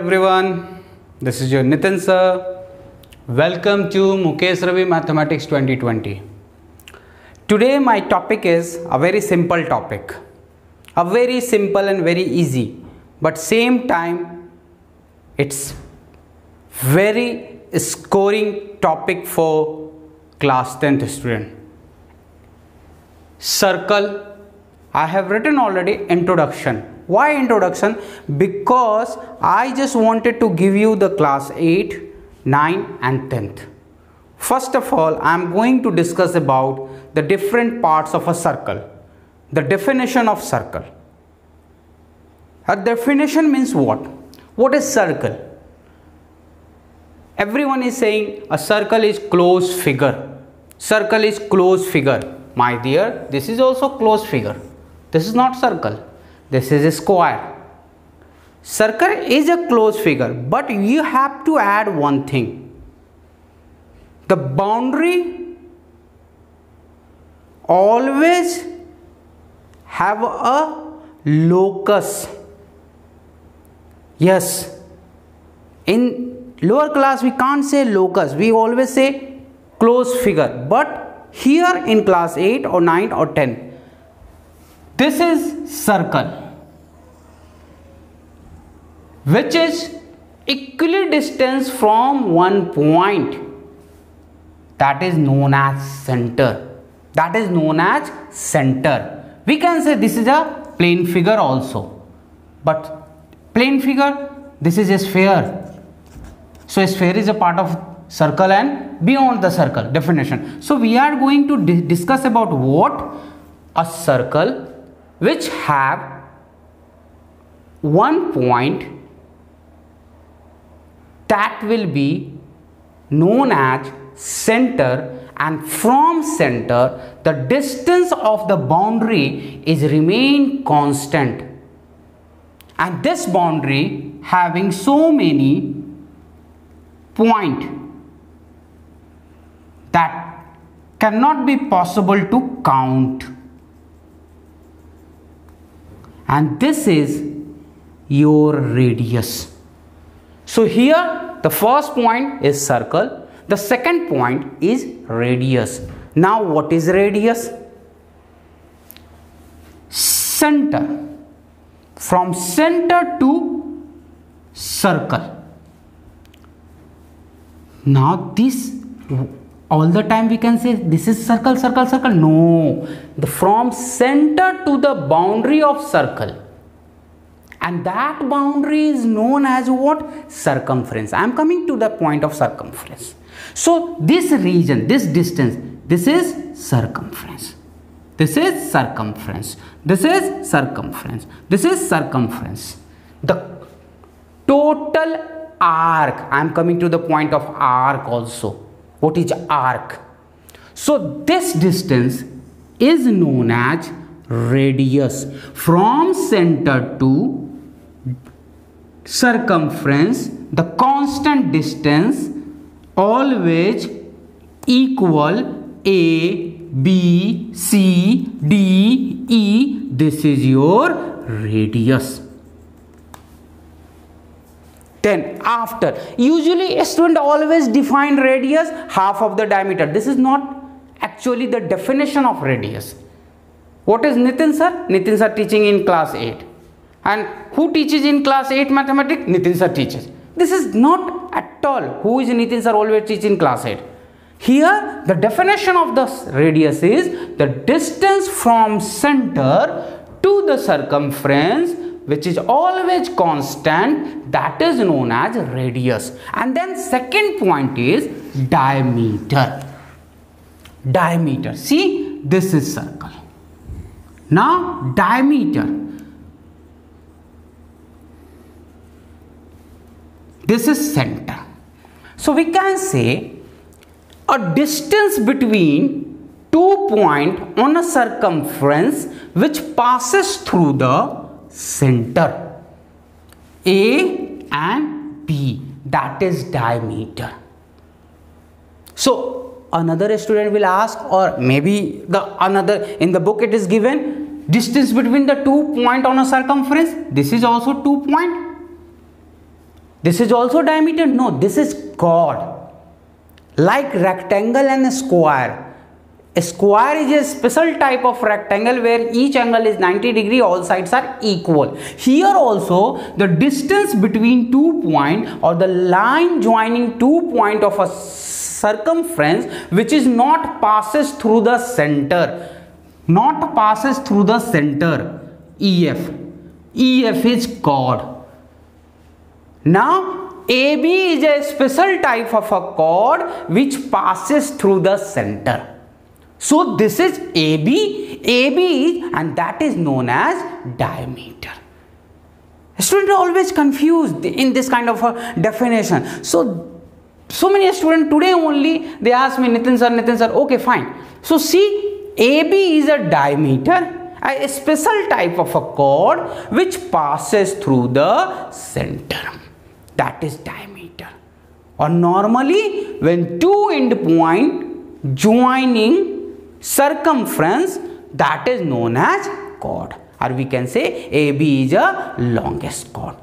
everyone, this is your Nitin sir. Welcome to Mukesh Ravi Mathematics 2020. Today my topic is a very simple topic, a very simple and very easy, but same time it's very scoring topic for class 10th student. Circle. I have written already introduction. Why introduction? Because I just wanted to give you the class 8, 9 and 10th. First of all, I am going to discuss about the different parts of a circle. The definition of circle. A definition means what? What is circle? Everyone is saying a circle is closed figure. Circle is closed figure. My dear, this is also closed figure. This is not circle. This is a square. Circle is a closed figure, but you have to add one thing. The boundary always have a locus. Yes. In lower class we can't say locus. We always say closed figure. But here in class 8 or 9 or 10, this is circle, which is equidistant from one point, that is known as center. That is known as center. We can say this is a plane figure also, but plane figure, this is a sphere. So a sphere is a part of circle and beyond the circle definition. So we are going to discuss about what a circle which have one point that will be known as center, and from center the distance of the boundary is remain constant, and this boundary having so many point that cannot be possible to count. And this is your radius. So here the first point is circle, the second point is radius. Now what is radius? Center. From center to circle. Now this, all the time we can say this is circle, circle, circle. No, from center to the boundary of circle, and that boundary is known as what? Circumference. I am coming to the point of circumference. So this region, this distance, this is circumference. This is circumference. This is circumference. This is circumference. The total arc. I am coming to the point of arc also. What is arc? So this distance is known as radius. From center to circumference, the constant distance always equal A, B, C, D, E. This is your radius. Then after, usually a student always define radius half of the diameter. This is not actually the definition of radius. What is Nitin sir? Nitin sir teaching in class 8. And who teaches in class 8 mathematics? Nitin sir teaches. This is not at all. Who is Nitin sir always teach in class 8? Here the definition of the radius is the distance from center to the circumference, which is always constant, that is known as radius. And then second point is diameter. Diameter. See, this is circle. Now diameter. This is center. So we can say a distance between 2 points on a circumference which passes through the center A and B, that is diameter. So another student will ask, or maybe another in the book it is given distance between the 2 points on a circumference. This is also 2 points. This is also diameter? No, this is chord. Like rectangle and square. A square is a special type of rectangle where each angle is 90 degree, all sides are equal. Here also the distance between 2 points or the line joining 2 points of a circumference which is not passes through the center. Not passes through the center. EF. EF is chord. Now AB is a special type of a chord which passes through the center. So this is AB and that is known as diameter. Students are always confused in this kind of a definition. So many students today only they ask me, Nitin sir, okay fine. So see, AB is a diameter, a special type of a chord which passes through the center. That is diameter. Or normally when two end point joining circumference, that is known as chord, or we can say AB is a longest chord.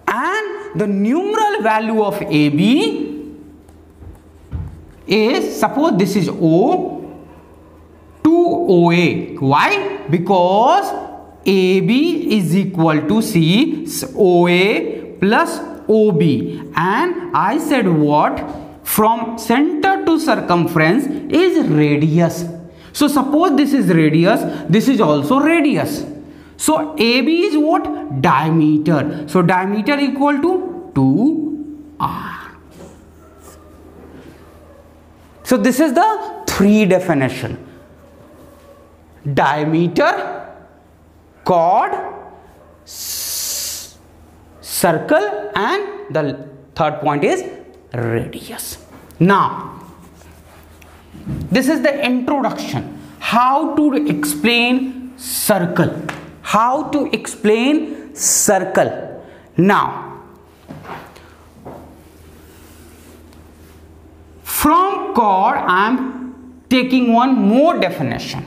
And the numeral value of AB is, suppose this is O to OA. Why? Because AB is equal to C OA plus OB, and I said what? From center to circumference is radius. So suppose this is radius, this is also radius. So AB is what? Diameter. So diameter equal to 2R. So this is the three definition. Diameter, chord, circle, and the third point is radius. Now this is the introduction. How to explain circle. How to explain circle. Now from chord I am taking one more definition.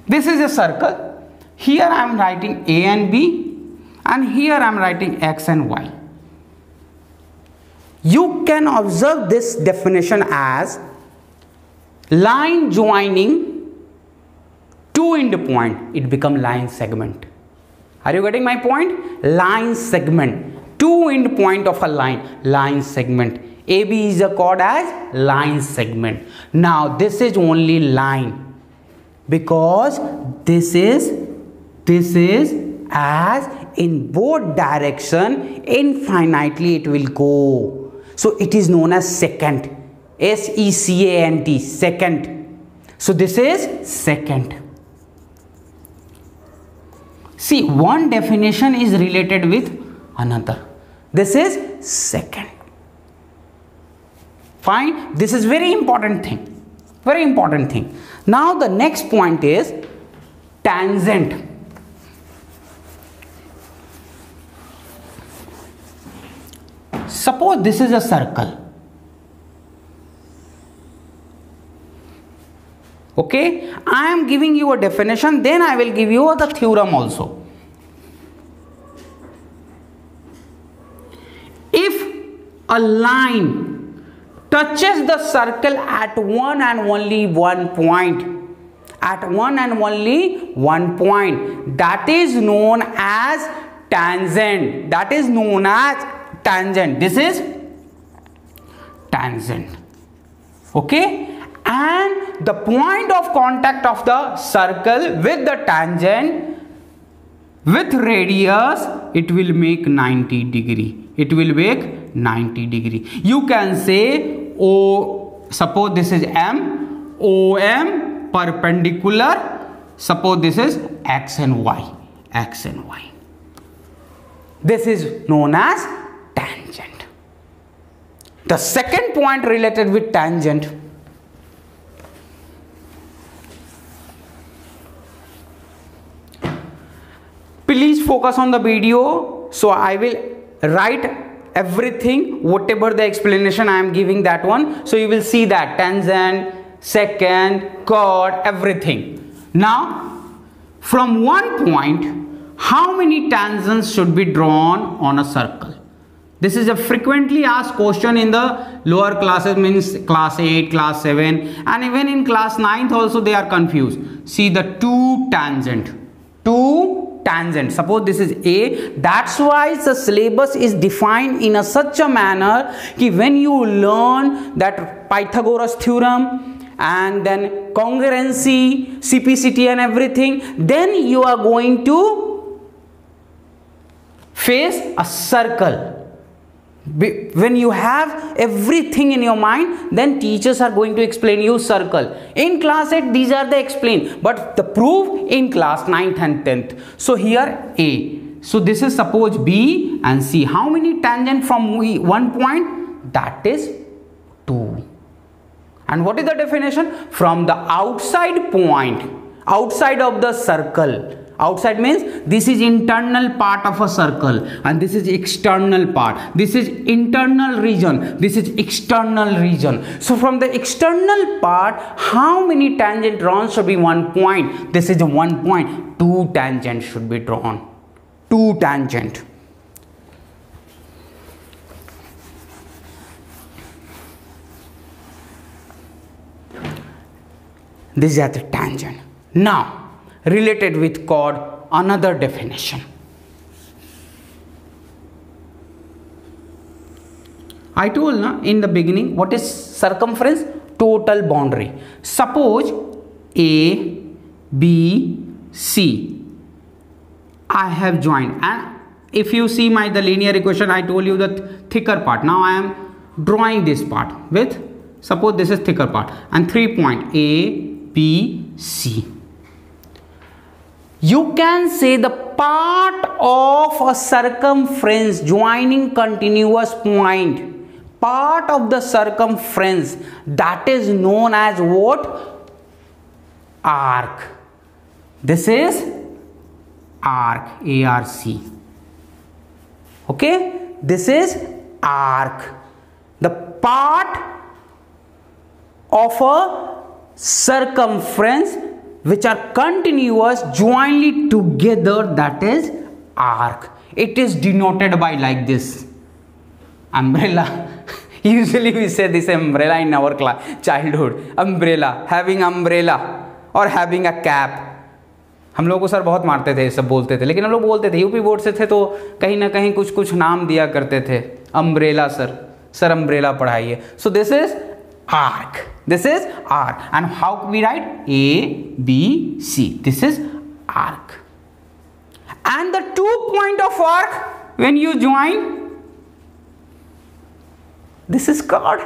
This is a circle. Here I am writing A and B, and here I am writing X and Y. You can observe this definition as line joining two end point. It becomes line segment. Are you getting my point? Line segment. Two end point of a line segment. AB is a chord as line segment. Now this is only line, because this is as in both direction infinitely it will go. So it is known as secant. SECANT, secant. So this is secant. See, one definition is related with another. This is secant. Fine. This is very important thing. Very important thing. Now the next point is tangent. Suppose this is a circle. Okay, I am giving you a definition, then I will give you the theorem also. If a line touches the circle at one and only one point, that is known as tangent. That is known as tangent. This is tangent. Okay, and the point of contact of the circle with the tangent with radius, it will make 90 degree. It will make 90 degree. You can say O, suppose this is M, OM perpendicular, suppose this is X and Y, X and Y. This is known as tangent. The second point related with tangent, please focus on the video. So I will write everything, whatever the explanation I am giving, that one. So you will see that tangent, secant, chord, everything. Now, from one point, how many tangents should be drawn on a circle? This is a frequently asked question in the lower classes, means class 8, class 7, and even in class 9th also they are confused. See the two tangent. Suppose this is A. That's why the syllabus is defined in such a manner that when you learn that Pythagoras theorem and then congruency, CPCT and everything, then you are going to face a circle. When you have everything in your mind, then teachers are going to explain you circle. In class 8 these are the explained, but the proof in class 9th and 10th. So here A. So this is suppose B and C. How many tangent from one point? That is 2. And what is the definition? From the outside point, outside of the circle. Outside means this is internal part of a circle and this is external part. This is internal region, this is external region. So from the external part, how many tangent drawn should be 1 point? This is 1 point. 2 tangent should be drawn. 2 tangent. These are the tangent. Now, related with chord, another definition. I told in the beginning what is circumference? Total boundary. Suppose A, B, C. I have joined, and if you see the linear equation, I told you the thicker part. Now I am drawing this part with, suppose this is thicker part and 3 point A, B, C. You can say the part of a circumference joining continuous point, part of the circumference, that is known as what? Arc. This is arc, A-R-C. Okay, this is arc. The part of a circumference which are continuous jointly together, that is arc. It is denoted by like this, umbrella. Usually we say this umbrella in our class, childhood, umbrella, having umbrella or having a cap. हम लोग को sir बहुत मारते थे, सब बोलते थे, लेकिन हम लोग बोलते थे, यूपी बोर्ड से थे तो कहीं ना कहीं कुछ कुछ नाम दिया करते थे, अम्ब्रेला सर अम्ब्रेला पढ़ाइए. So this is arc. This is arc. And how we write? A, B, C. This is arc. And the 2 point of arc, when you join, this is chord.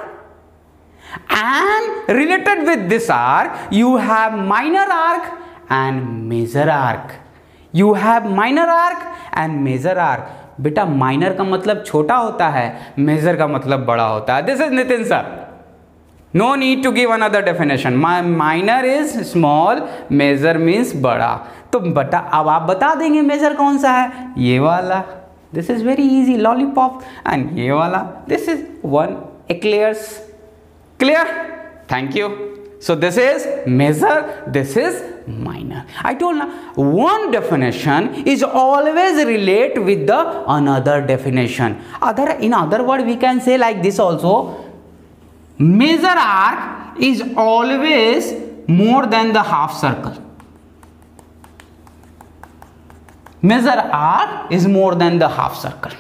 And related with this arc, you have minor arc and major arc. You have minor arc and major arc. बेटा minor का मतलब छोटा होता है, major का मतलब बड़ा होता है. This is Nitin sir. No need to give another definition. Minor is small, major means बड़ा. तो बता, अब आप बता देंगे मेजर कौन सा है? ये वाला. This is very easy, lollipop. And ये वाला. This is one eclairs. Clear? Thank you. So this is major, this is minor. I told now, one definition is always relate with the another definition. In other words, we can say like this also. Major arc is always more than the half circle. Major arc is more than the half circle.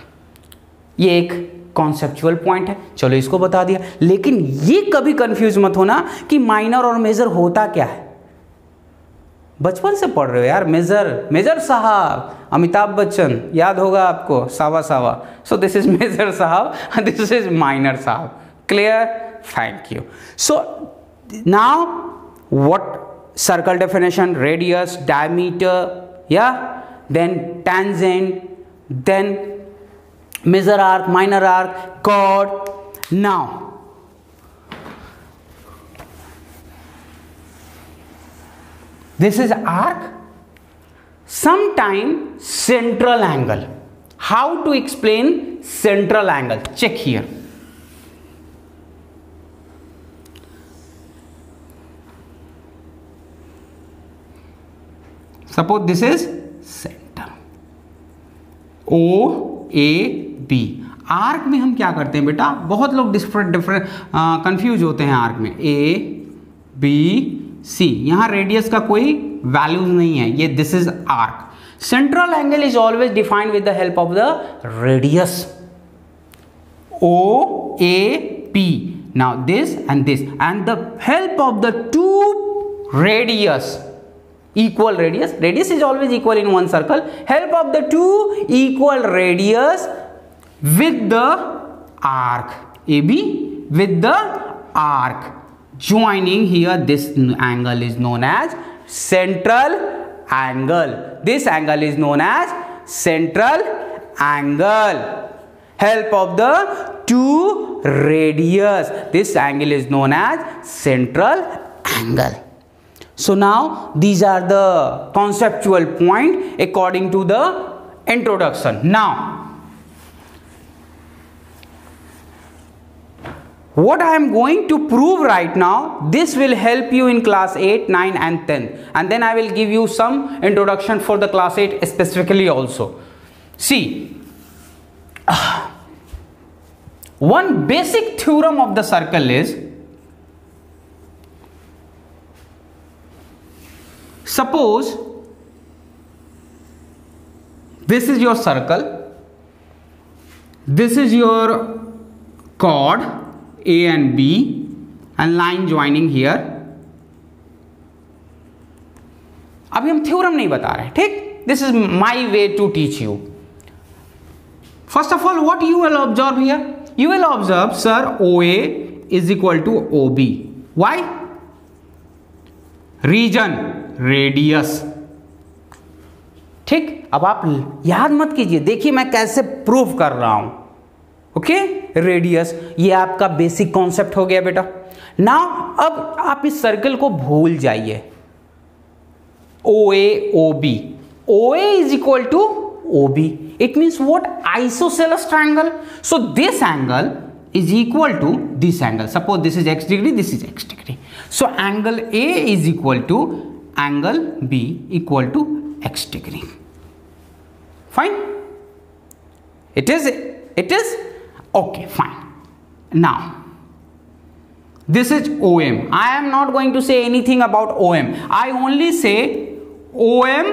ये एक conceptual point है, चलो इसको बता दिया. लेकिन ये कभी कंफ्यूज मत होना कि माइनर और मेजर होता क्या है. बचपन से पढ़ रहे हो यार. मेजर साहब, अमिताभ बच्चन याद होगा आपको, सावा. सो दिस इज मेजर साहब and this is minor साहब. Clear? Thank you. So now what circle definition? Radius, diameter, yeah, then tangent, then major arc, minor arc, chord. Now this is arc. Sometime central angle. How to explain central angle? Check here. Suppose this is center OAB. Arc में हम क्या करते हैं बेटा, बहुत लोग different confuse होते हैं आर्क में. ABC, यहाँ रेडियस का कोई वैल्यूज नहीं है, ये this is arc. Central angle is always defined with the help of the radius OAP. Now this and the help of the two radius, equal radius. Radius is always equal in one circle. Help of the two equal radius with the arc AB with the arc joining here. This angle is known as central angle. This angle is known as central angle. Help of the two radius. This angle is known as central angle. So now these are the conceptual point according to the introduction. Now what I am going to prove right now, this will help you in class 8, 9 and 10, and then I will give you some introduction for the class 8 specifically also. See, one basic theorem of the circle is, suppose this is your circle, this is your chord A and B and line joining here. अभी हम theorem नहीं बता रहे हैं, ठीक. This is my way to teach you. First of all what you will observe here, you will observe sir OA is equal to OB. Why? Reason, radius, ठीक. अब आप याद मत कीजिए, देखिए मैं कैसे प्रूव कर रहा हूं. ओके, रेडियस, ये आपका बेसिक कॉन्सेप्ट हो गया बेटा. नाउ अब आप इस सर्कल को भूल जाइए. OAOB, OA is equal to OB. It means what? Isosceles triangle. So this angle is equal to this angle. Suppose this is x degree, this is x degree. So angle A is equal to angle B equal to x degree. Fine. It is okay, fine. Now this is OM. I am not going to say anything about OM. I only say OM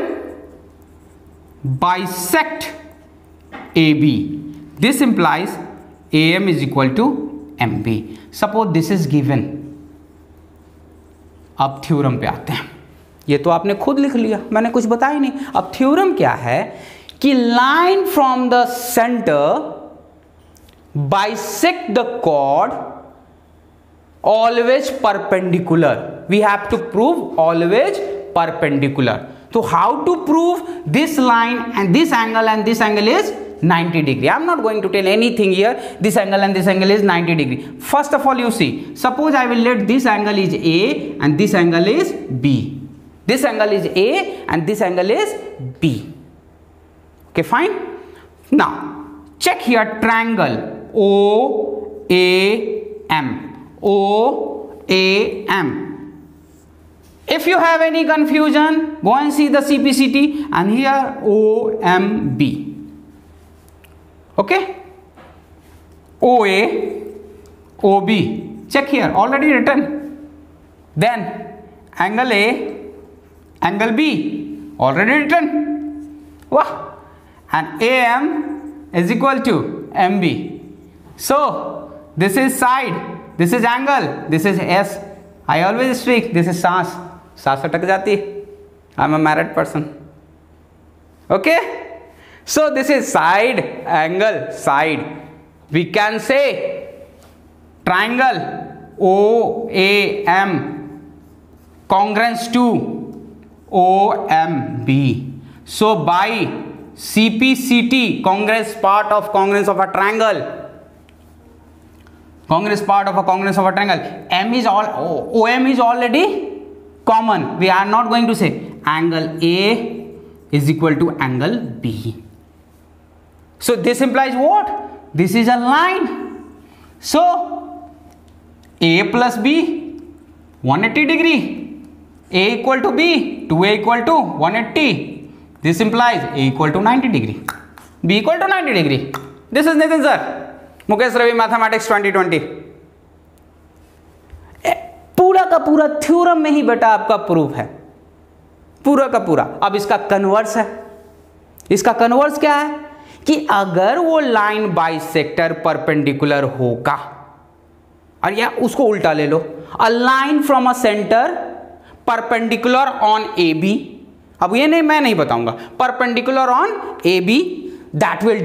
bisect AB. This implies AM is equal to MB. Suppose this is given. अब theorem पे आते हैं. ये तो आपने खुद लिख लिया, मैंने कुछ बताया ही नहीं. अब थ्योरम क्या है कि line from the centre bisect the chord always perpendicular. We have to prove always perpendicular. So how to prove this line and this angle is 90 degree. I am not going to tell anything here. This angle and this angle is 90 degree. First of all, you see, suppose I will let this angle is A and this angle is B. This angle is A and this angle is B. Okay, fine. Now check here, triangle OAM. OAM. If you have any confusion, go and see the CPCT, and here OMB. Okay, OA OB, check here, already written. Then angle A, angle B, already written. Wow. And AM is equal to MB. So this is side, this is angle, this is S. I always speak, this is सांस अटक जाती. I am a married person. Okay, so this is side, angle, side. We can say triangle OAM congruence to OMB. So by CPCT, congruence part of congruence of a triangle, congruence part of a congruence of a triangle, M is all, OM is already common. We are not going to say angle A is equal to angle B. So this implies what? This is a line. So A plus B 180 degree, A equal to B, 2A equal to 180. This implies A equal to 90 degree, B equal to 90 degree. This is Nitin sir, Mukesh Ravi Mathematics 2020. पूरा का पूरा theorem में ही बेटा आपका proof है, पूरा का पूरा। अब इसका कन्वर्स है, इसका कन्वर्स क्या है कि अगर वो लाइन बाइसेक्टर परपेंडिकुलर होगा, और या उसको उल्टा ले लो, a line from a centre perpendicular on A B, अब ये नहीं, मैं नहीं बताऊंगा, perpendicular on A B, that will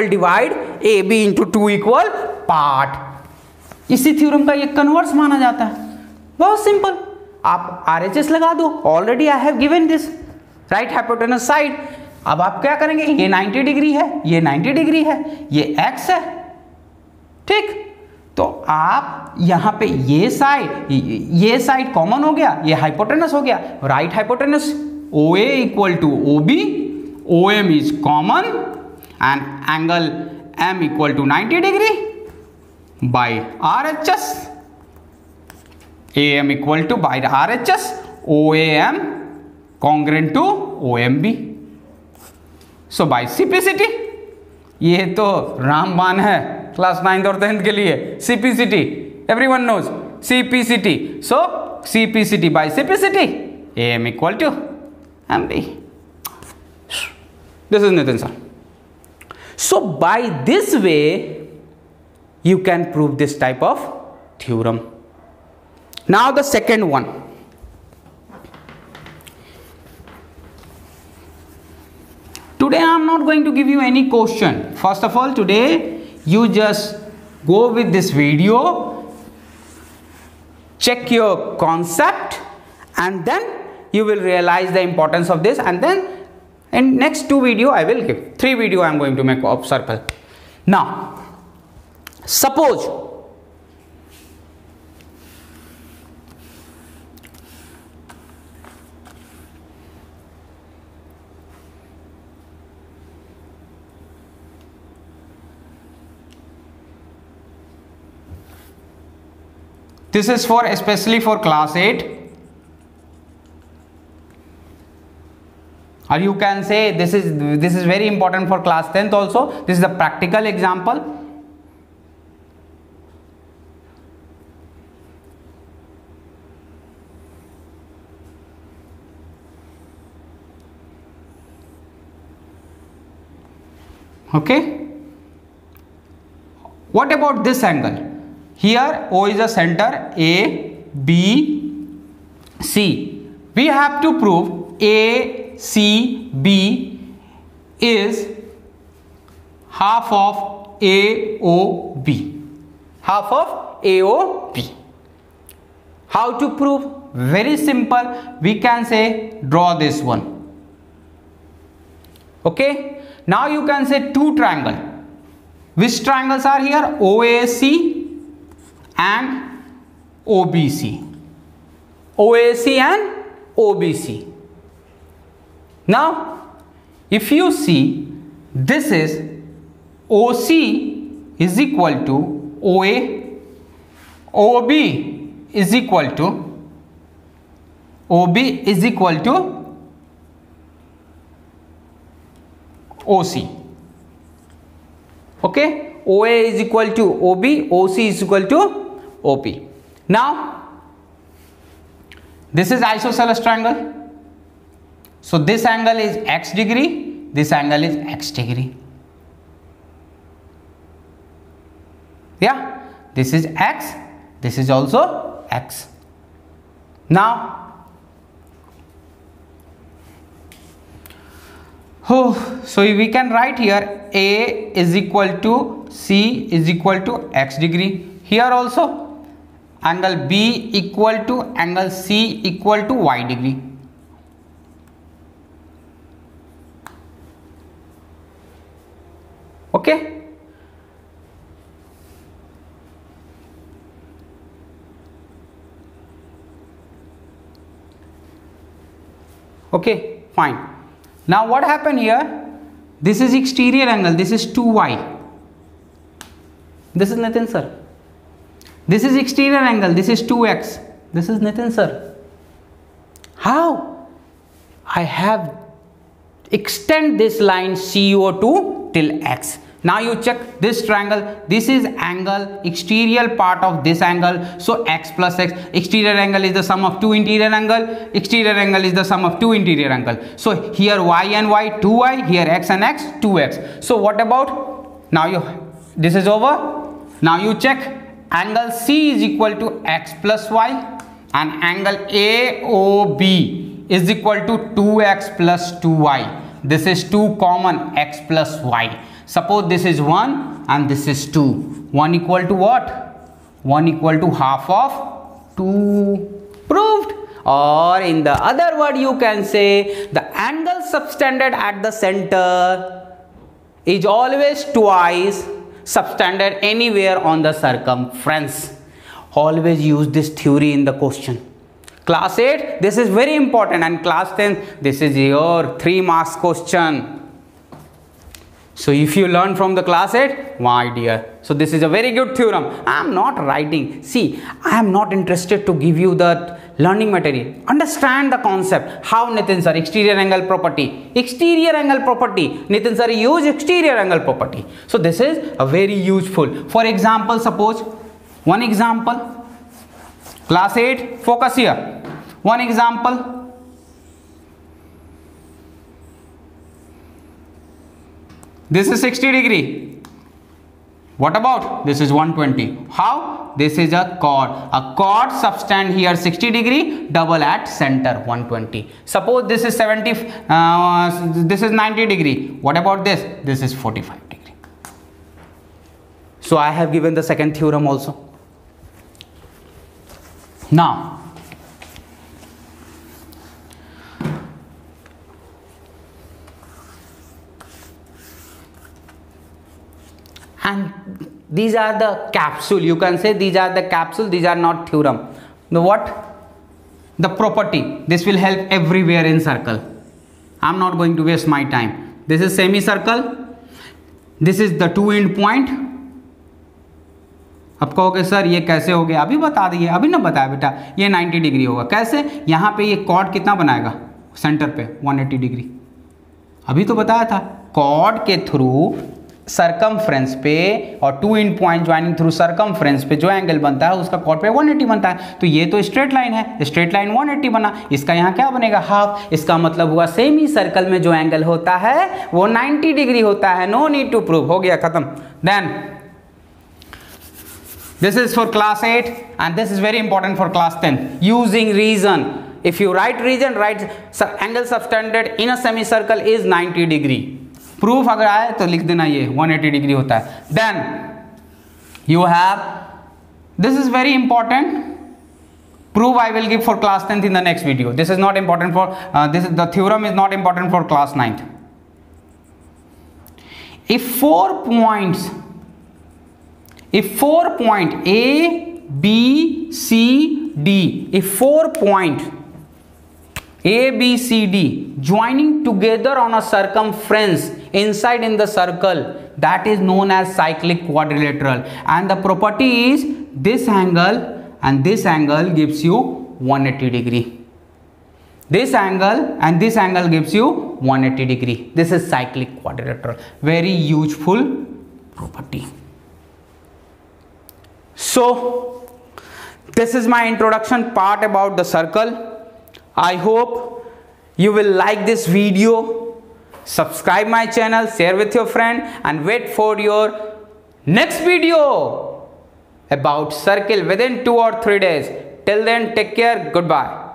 divide A B into two equal part. इसी थ्योरम का ये कन्वर्स माना जाता है। बहुत सिंपल, आप RHS लगा दो, already I have given this, right hypotenuse side. अब आप क्या करेंगे, ये 90 डिग्री है, ये 90 डिग्री है, ये x है, ठीक। तो आप यहां पे ये साइड कॉमन हो गया, ये हाइपोटेनस हो गया, right hypotenuse OA equal to OB, OM is common and angle M equal to 90 degree by RHS, AM equal to by RHS, OAM congruent to OMB. So by CPCT, ये तो रामबाण है class 9th और 10th के लिए, CPCT everyone knows CPCT. So CPCT by CPCT, AM equal to MB. This is Nitin sir. So by this way you can prove this type of theorem. Now the second one. Today I am not going to give you any question. First of all, today you just go with this video, check your concept, and then you will realize the importance of this, and then in next 2 video I will give, 3 video I am going to make of circle. Now suppose this is for especially for class 8, or you can say this is very important for class 10th also. This is a practical example. Okay, what about this angle? Here O is a center, A, B, C. We have to prove ACB is half of AOB. Half of AOB. How to prove? Very simple. We can say draw this one. Okay. Now you can say 2 triangles. Which triangles are here? OAC and OBC. OAC and OBC. Now if you see, this is OC is equal to OA, OB is equal to OC. Okay, OA is equal to OB, OC is equal to OP. Now this is isosceles triangle, so this angle is x degree, this angle is x degree. Yeah, this is x, this is also x. Now so we can write here A is equal to C is equal to x degree. Here also angle B equal to angle C equal to y degree. Okay, okay, fine. Now what happened here? This is exterior angle. This is 2y. This is Nitin sir. This is exterior angle. This is 2x. This is Nitin sir. How? I have extend this line CO2 till x. Now you check this triangle. This is angle, exterior part of this angle. So x plus x. Exterior angle is the sum of two interior angle. Exterior angle is the sum of two interior angle. So here y and y, 2y. Here x and x, 2x. So what about, now this is over. Now you check, angle C is equal to x plus y and angle AOB is equal to 2x plus 2y. This is 2 common, x plus y. Suppose this is 1 and this is 2. 1 equal to what? 1 equal to half of 2. Proved. Or in the other word you can say, the angle subtended at the center is always twice subtended anywhere on the circumference. Always use this theory in the question. Class 8, this is very important, and class 10, this is your 3 marks question. So if you learn from the class 8, my dear, so this is a very good theorem. I am not writing. See, I am not interested to give you the learning material. Understand the concept. How Nitin sir, exterior angle property. Exterior angle property. Nitin sir use exterior angle property. So this is a very useful. For example, suppose one example. Class 8, focus here. One example. This is 60 degree. What about? This is 120. How? This is a chord. A chord subtend here 60 degree, double at center 120. Suppose this is 70, this is 90 degree. What about this? This is 45 degree. So I have given the second theorem also. Now, and these are the capsule. You can say these are the capsule. These are not theorem. The what? The property. This will help everywhere in circle. I am not going to waste my time. This is semicircle. This is the two end point. अब कहोगे sir ये कैसे हो गया? अभी बता दिए, अभी ना बताया बेटा. ये 90 डिग्री होगा. कैसे? यहाँ पे ये कॉर्ड कितना बनाएगा? सेंटर पे 180 डिग्री. अभी तो बताया था. कॉर्ड के थ्रू सरकमफ्रेंस पे और two end point joining through circumference पे जो एंगल बनता है उसका कॉर्ड पे 180 बनता है. तो ये तो स्ट्रेट लाइन है. स्ट्रेट लाइन 180 बना. इसका यहाँ क्या बनेगा? हाफ. इसका मतलब हुआ सेमी सर्कल में जो एंगल होता है वो 90 डिग्री होता है. No need to prove. हो गया, खत्म. Then this is for class 8 and this is very important for class 10. Using reason. If you write reason, write angle subtended in a semicircle is 90 degree. Proof अगर आए तो लिख देना ये 180 degree होता है. Then you have, this is very important. Proof I will give for class 10th in the next video. This is not important for the theorem is not important for class 9th. If 4 points A, B, C, D, if 4 point A, B, C, D joining together on a circumference inside in the circle, that is known as cyclic quadrilateral, and the property is this angle and this angle gives you 180 degree. This angle and this angle gives you 180 degree. This is cyclic quadrilateral. Very useful property. So this is my introduction part about the circle. I hope you will like this video. Subscribe my channel, share with your friend, and wait for your next video about circle within 2 or 3 days. Till then, take care. Goodbye.